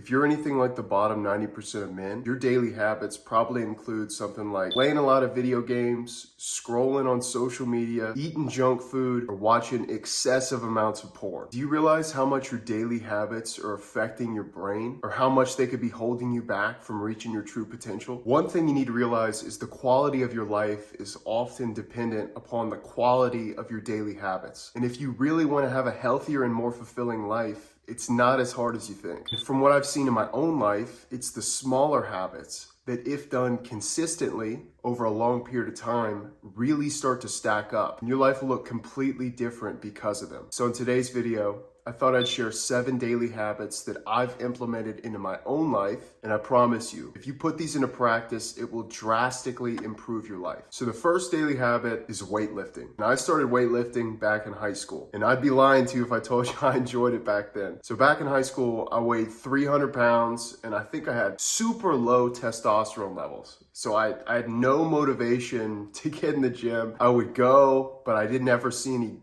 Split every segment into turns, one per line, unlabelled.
If you're anything like the bottom 90% of men, your daily habits probably include something like playing a lot of video games, scrolling on social media, eating junk food, or watching excessive amounts of porn. Do you realize how much your daily habits are affecting your brain, or how much they could be holding you back from reaching your true potential? One thing you need to realize is the quality of your life is often dependent upon the quality of your daily habits. And if you really want to have a healthier and more fulfilling life, it's not as hard as you think. And from what I've seen in my own life, it's the smaller habits that, if done consistently over a long period of time, really start to stack up. And your life will look completely different because of them. So in today's video, I thought I'd share 7 daily habits that I've implemented into my own life. And I promise you, if you put these into practice, it will drastically improve your life. So the first daily habit is weightlifting. Now, I started weightlifting back in high school, and I'd be lying to you if I told you I enjoyed it back then. So back in high school, I weighed 300 pounds, and I think I had super low testosterone levels. So I had no motivation to get in the gym. I would go, but I didn't ever see any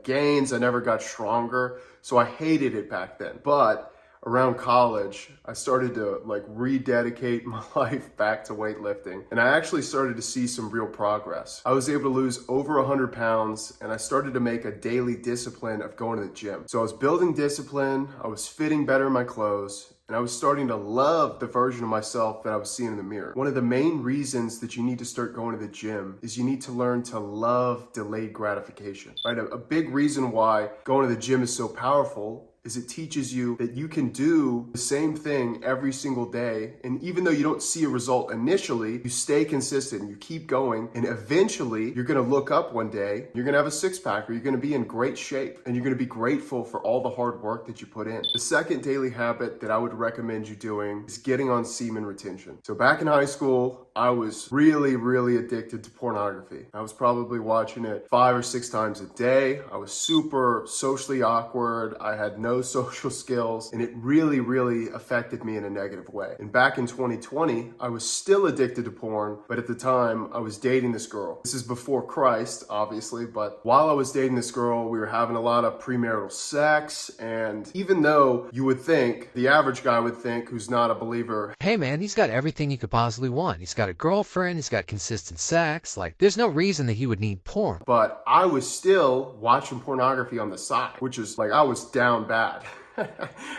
gains. I never got stronger. So I hated it back then. But around college, I started to rededicate my life back to weightlifting. And I actually started to see some real progress. I was able to lose over 100 pounds, and I started to make a daily discipline of going to the gym. So I was building discipline, I was fitting better in my clothes, and I was starting to love the version of myself that I was seeing in the mirror. One of the main reasons that you need to start going to the gym is you need to learn to love delayed gratification, right? A big reason why going to the gym is so powerful is it teaches you that you can do the same thing every single day. And even though you don't see a result initially, you stay consistent, you keep going, and eventually you're gonna look up one day, you're gonna have a six-pack, or you're gonna be in great shape, and you're gonna be grateful for all the hard work that you put in. The second daily habit that I would recommend you doing is getting on semen retention. So back in high school, I was really addicted to pornography. I was probably watching it 5 or 6 times a day. I was super socially awkward. I had no social skills, and it really affected me in a negative way. And back in 2020, I was still addicted to porn, but at the time I was dating this girl. This is before Christ, obviously, but while I was dating this girl, we were having a lot of premarital sex. And even though you would think, the average guy would think, who's not a believer,
hey man, he's got everything he could possibly want. He's got a girlfriend, he's got consistent sex, there's no reason that he would need porn.
But I was still watching pornography on the side, which is I was down bad.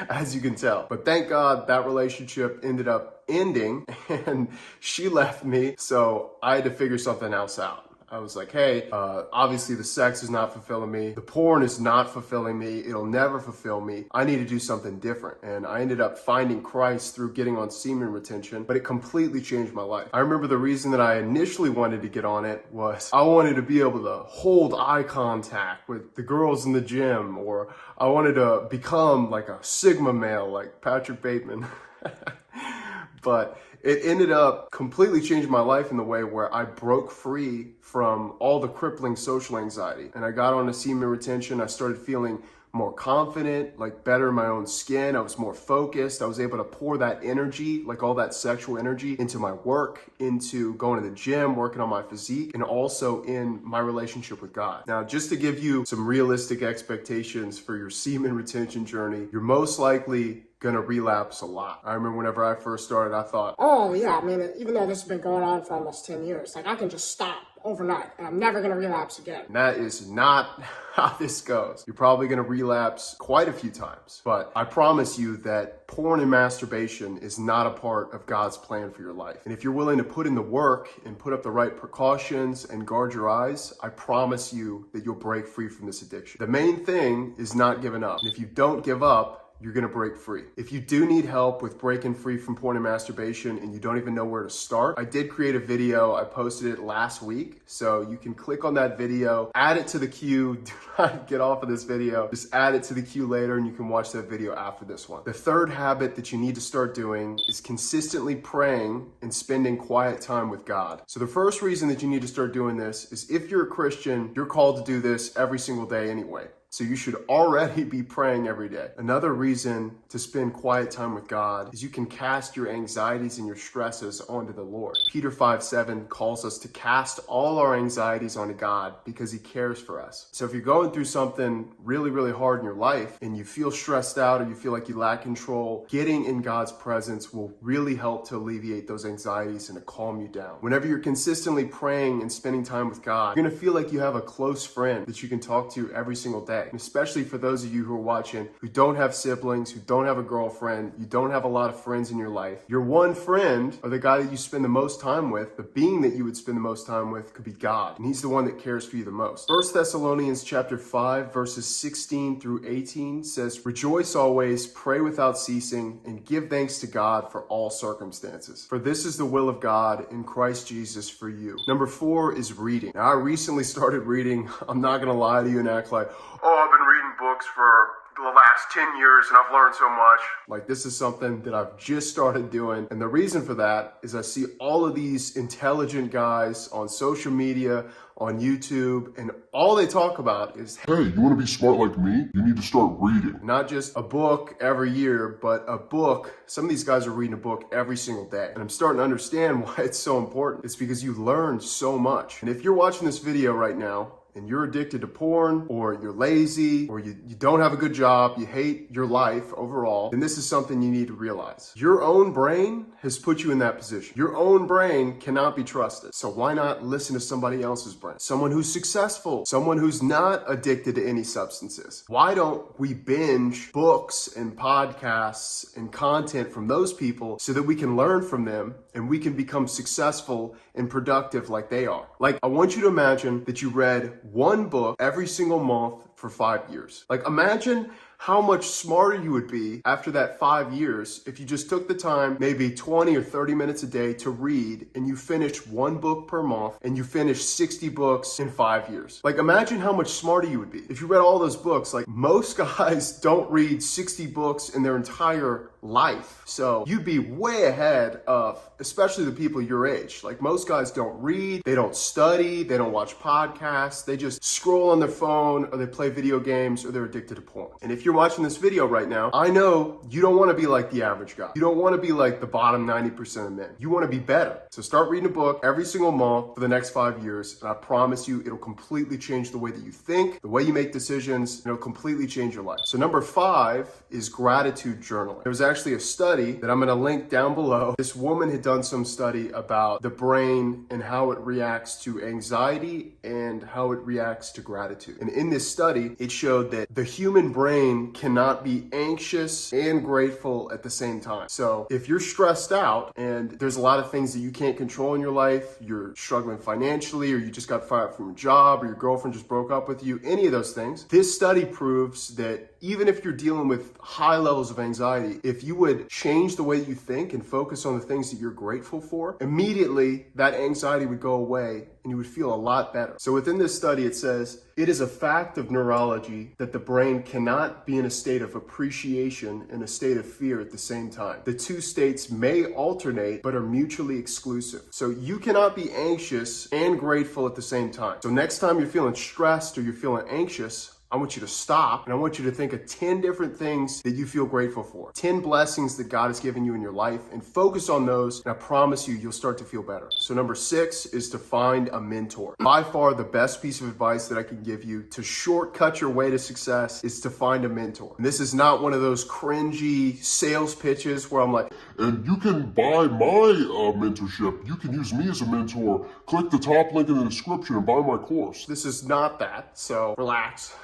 As you can tell. But thank God that relationship ended up ending and she left me, so I had to figure something else out. I was like, hey, obviously the sex is not fulfilling me. The porn is not fulfilling me. It'll never fulfill me. I need to do something different. And I ended up finding Christ through getting on semen retention, but it completely changed my life. I remember the reason that I initially wanted to get on it was I wanted to be able to hold eye contact with the girls in the gym, or I wanted to become a Sigma male like Patrick Bateman. But it ended up completely changing my life in the way where I broke free from all the crippling social anxiety. And I got on a semen retention. I started feeling more confident, better in my own skin. I was more focused. I was able to pour that energy, all that sexual energy, into my work, into going to the gym, working on my physique, and also in my relationship with God. Now, just to give you some realistic expectations for your semen retention journey, you're most likely gonna relapse a lot. I remember whenever I first started, I thought,
oh yeah, I mean, even though this has been going on for almost 10 years, I can just stop overnight and I'm never gonna relapse again.
And that is not how this goes. You're probably gonna relapse quite a few times, but I promise you that porn and masturbation is not a part of God's plan for your life. And if you're willing to put in the work and put up the right precautions and guard your eyes, I promise you that you'll break free from this addiction. The main thing is not giving up. And if you don't give up, you're gonna break free. If you do need help with breaking free from porn and masturbation and you don't even know where to start, I did create a video. I posted it last week. So you can click on that video, add it to the queue. Do not get off of this video. Just add it to the queue later and you can watch that video after this one. The third habit that you need to start doing is consistently praying and spending quiet time with God. So the first reason that you need to start doing this is if you're a Christian, you're called to do this every single day anyway. So you should already be praying every day. Another reason to spend quiet time with God is you can cast your anxieties and your stresses onto the Lord. Peter 5:7 calls us to cast all our anxieties onto God because he cares for us. So if you're going through something really, really hard in your life and you feel stressed out or you feel like you lack control, getting in God's presence will really help to alleviate those anxieties and to calm you down. Whenever you're consistently praying and spending time with God, you're gonna feel like you have a close friend that you can talk to every single day. And especially for those of you who are watching who don't have siblings, who don't have a girlfriend, you don't have a lot of friends in your life. Your one friend, or the guy that you spend the most time with, the being that you would spend the most time with, could be God. And he's the one that cares for you the most. 1 Thessalonians chapter 5, verses 16 through 18 says, "Rejoice always, pray without ceasing, and give thanks to God for all circumstances. For this is the will of God in Christ Jesus for you." Number 4 is reading. Now, I recently started reading. I'm not going to lie to you and act like, oh, I've been reading books for the last 10 years and I've learned so much. Like, this is something that I've just started doing. And the reason for that is I see all of these intelligent guys on social media, on YouTube, and all they talk about is,
hey, you want to be smart like me? You need to start reading.
not just a book every year, but a book. Some of these guys are reading a book every single day. And I'm starting to understand why it's so important. It's because you learn so much. And if you're watching this video right now, and you're addicted to porn, or you're lazy, or you don't have a good job, you hate your life overall, then this is something you need to realize. Your own brain has put you in that position. Your own brain cannot be trusted. So why not listen to somebody else's brain? Someone who's successful, someone who's not addicted to any substances. Why don't we binge books and podcasts and content from those people so that we can learn from them and we can become successful and productive like they are? Like, I want you to imagine that you read one book every single month for 5 years. Like, imagine how much smarter you would be after that 5 years if you just took the time, maybe 20 or 30 minutes a day to read, and you finished one book per month and you finished 60 books in 5 years. Like, imagine how much smarter you would be if you read all those books. Like, most guys don't read 60 books in their entire life. So you'd be way ahead of, especially the people your age. Like, most guys don't read, they don't study, they don't watch podcasts, they just scroll on their phone, or they play video games, or they're addicted to porn. And if you're watching this video right now, I know you don't want to be like the average guy. You don't want to be like the bottom 90% of men. You want to be better. So start reading a book every single month for the next 5 years, and I promise you it'll completely change the way that you think, the way you make decisions, and it'll completely change your life. So number 5 is gratitude journaling. There was actually a study that I'm going to link down below. This woman had done some study about the brain and how it reacts to anxiety and how it reacts to gratitude. And in this study, it showed that the human brain cannot be anxious and grateful at the same time. So if you're stressed out and there's a lot of things that you can't control in your life, you're struggling financially, or you just got fired from a job, or your girlfriend just broke up with you, any of those things, this study proves that even if you're dealing with high levels of anxiety, if you would change the way that you think and focus on the things that you're grateful for, immediately that anxiety would go away and you would feel a lot better. So within this study, it says, it is a fact of neurology that the brain cannot be in a state of appreciation and a state of fear at the same time. The two states may alternate, but are mutually exclusive. So you cannot be anxious and grateful at the same time. So next time you're feeling stressed or you're feeling anxious, I want you to stop, and I want you to think of 10 different things that you feel grateful for. 10 blessings that God has given you in your life, and focus on those, and I promise you, you'll start to feel better. So number 6 is to find a mentor. By far, the best piece of advice that I can give you to shortcut your way to success is to find a mentor. And this is not one of those cringy sales pitches where I'm like,
and you can buy my mentorship. You can use me as a mentor. Click the top link in the description and buy my course.
this is not that, so relax.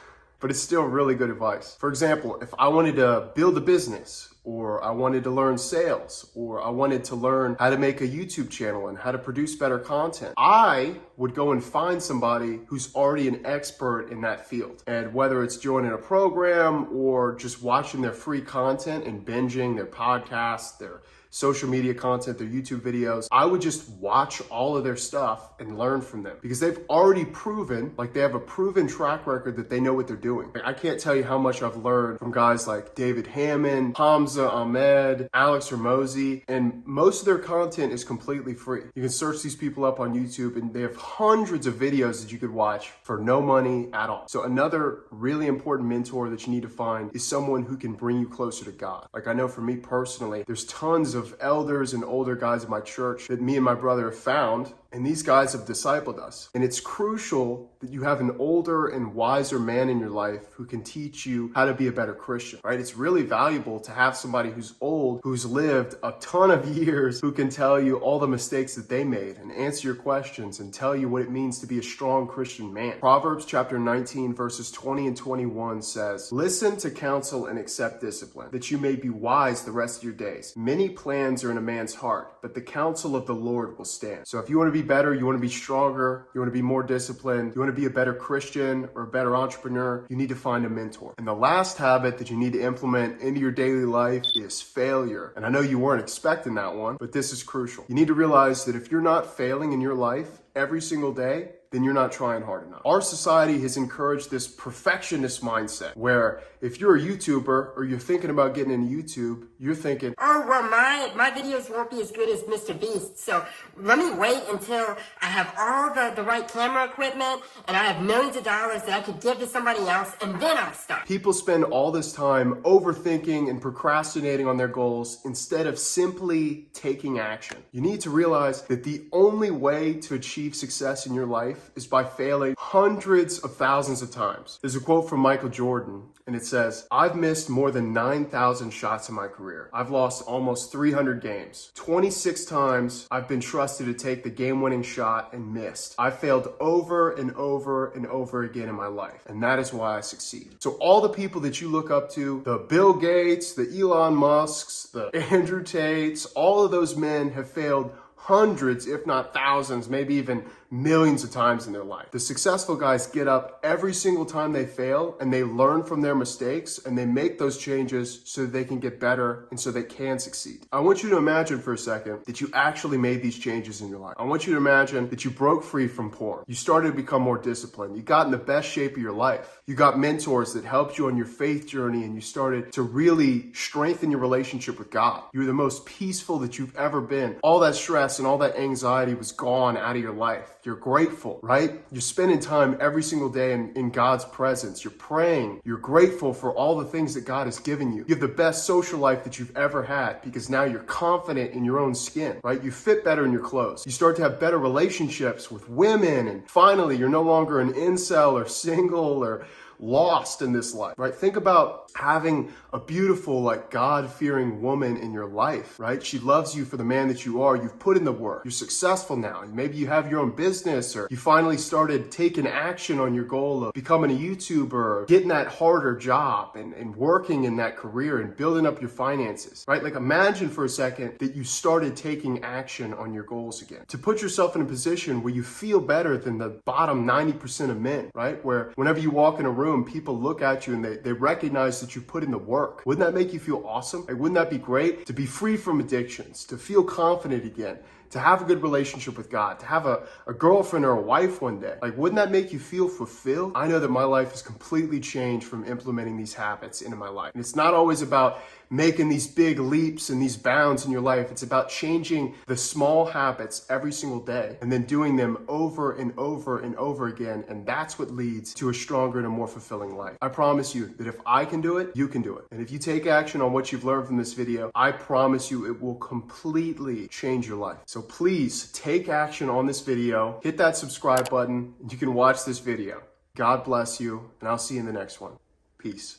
But it's still really good advice. For example, if I wanted to build a business, or I wanted to learn sales, or I wanted to learn how to make a YouTube channel and how to produce better content, I would go and find somebody who's already an expert in that field. And whether it's joining a program or just watching their free content and binging their podcasts, their social media content, their YouTube videos, I would just watch all of their stuff and learn from them because they've already proven, like they have a proven track record that they know what they're doing. Like, I can't tell you how much I've learned from guys like David Hammond, Hamza Ahmed, Alex Ramosi, and most of their content is completely free. You can search these people up on YouTube and they have hundreds of videos that you could watch for no money at all. So another really important mentor that you need to find is someone who can bring you closer to God. Like I know for me personally, there's tons of elders and older guys in my church that me and my brother have found, and these guys have discipled us. And it's crucial that you have an older and wiser man in your life who can teach you how to be a better Christian, right? It's really valuable to have somebody who's old, who's lived a ton of years, who can tell you all the mistakes that they made and answer your questions and tell you what it means to be a strong Christian man. Proverbs chapter 19 verses 20 and 21 says, "Listen to counsel and accept discipline, that you may be wise the rest of your days. Many plans are in a man's heart, but the counsel of the Lord will stand." So if you want to be better, you want to be stronger, you want to be more disciplined, you want to be a better Christian or a better entrepreneur, you need to find a mentor. And the last habit that you need to implement into your daily life is failure. And I know you weren't expecting that one, but this is crucial. You need to realize that if you're not failing in your life every single day, then you're not trying hard enough. Our society has encouraged this perfectionist mindset where if you're a YouTuber or you're thinking about getting into YouTube, you're thinking,
oh, well, my videos won't be as good as Mr. Beast, so let me wait until I have all the right camera equipment and I have millions of dollars that I could give to somebody else, and then I'll start.
People spend all this time overthinking and procrastinating on their goals instead of simply taking action. You need to realize that the only way to achieve success in your life is by failing hundreds of thousands of times. There's a quote from Michael Jordan, and it says, "I've missed more than 9,000 shots in my career. I've lost almost 300 games. 26 times I've been trusted to take the game-winning shot and missed. I've failed over and over and over again in my life, and that is why I succeed." So all the people that you look up to, the Bill Gates, the Elon Musks, the Andrew Tates, all of those men have failed hundreds, if not thousands, maybe even millions of times in their life. The successful guys get up every single time they fail and they learn from their mistakes and they make those changes so that they can get better and so they can succeed. I want you to imagine for a second that you actually made these changes in your life. I want you to imagine that you broke free from porn. You started to become more disciplined. You got in the best shape of your life. You got mentors that helped you on your faith journey and you started to really strengthen your relationship with God. You were the most peaceful that you've ever been. All that stress and all that anxiety was gone out of your life. You're grateful, right? You're spending time every single day in God's presence. You're praying. You're grateful for all the things that God has given you. You have the best social life that you've ever had because now you're confident in your own skin, right? You fit better in your clothes. You start to have better relationships with women. And finally, you're no longer an incel or single or lost in this life, right? Think about having a beautiful, like God-fearing woman in your life, right? She loves you for the man that you are. You've put in the work. You're successful now. Maybe you have your own business or you finally started taking action on your goal of becoming a YouTuber or getting that harder job and working in that career and building up your finances, right? Like imagine for a second that you started taking action on your goals again. To put yourself in a position where you feel better than the bottom 90% of men, right? Where whenever you walk in a room, people look at you and they recognize that you put in the work. Wouldn't that make you feel awesome? Like, wouldn't that be great? To be free from addictions, to feel confident again, to have a good relationship with God, to have a girlfriend or a wife one day. Like, wouldn't that make you feel fulfilled? I know that my life has completely changed from implementing these habits into my life. And it's not always about making these big leaps and these bounds in your life. It's about changing the small habits every single day and then doing them over and over and over again. And that's what leads to a stronger and a more fulfilling life. I promise you that if I can do it, you can do it. And if you take action on what you've learned from this video, I promise you it will completely change your life. So please take action on this video, hit that subscribe button, and you can watch this video. God bless you, and I'll see you in the next one. Peace.